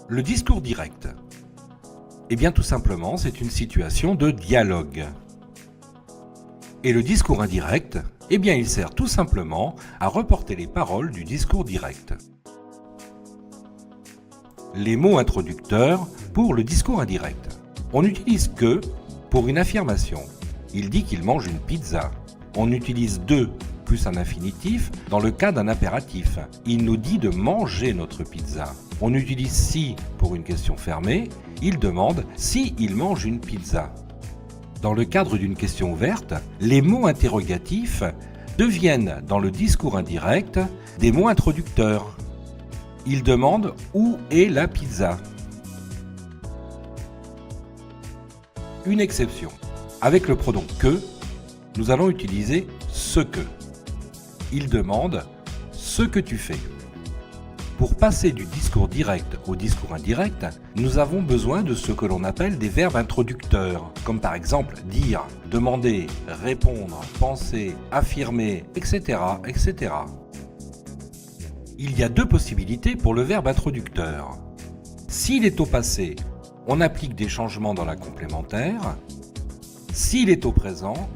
Le discours direct. Eh bien tout simplement, c'est une situation de dialogue. Et le discours indirect, eh bien il sert tout simplement à reporter les paroles du discours direct. Les mots introducteurs pour le discours indirect. On n'utilise que pour une affirmation. Il dit qu'il mange une pizza. On utilise de plus un infinitif dans le cas d'un impératif. Il nous dit de manger notre pizza. On utilise si pour une question fermée. Il demande si il mange une pizza. Dans le cadre d'une question ouverte, les mots interrogatifs deviennent dans le discours indirect des mots introducteurs. Il demande où est la pizza. Une exception. Avec le pronom que, nous allons utiliser ce que. Il demande ce que tu fais. Pour passer du discours direct au discours indirect, nous avons besoin de ce que l'on appelle des verbes introducteurs, comme par exemple dire, demander, répondre, penser, affirmer, etc., etc. Il y a deux possibilités pour le verbe introducteur. S'il est au passé, on applique des changements dans la complémentaire. S'il est au présent,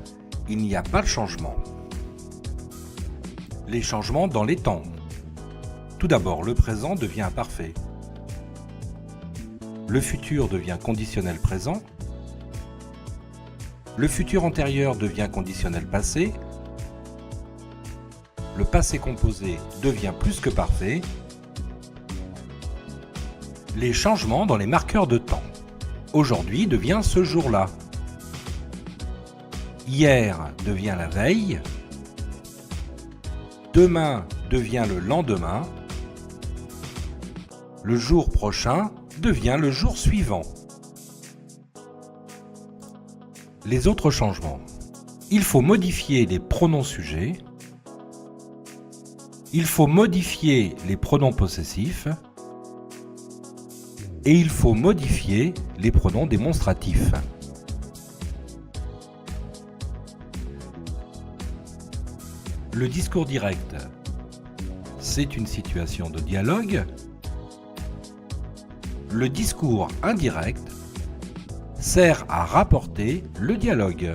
il n'y a pas de changement. Les changements dans les temps. Tout d'abord, le présent devient imparfait. Le futur devient conditionnel présent. Le futur antérieur devient conditionnel passé. Le passé composé devient plus que parfait. Les changements dans les marqueurs de temps. Aujourd'hui devient ce jour-là. Hier devient la veille. Demain devient le lendemain. Le jour prochain devient le jour suivant. Les autres changements. Il faut modifier les pronoms sujets. Il faut modifier les pronoms possessifs. Et il faut modifier les pronoms démonstratifs. Le discours direct, c'est une situation de dialogue. Le discours indirect sert à rapporter le dialogue.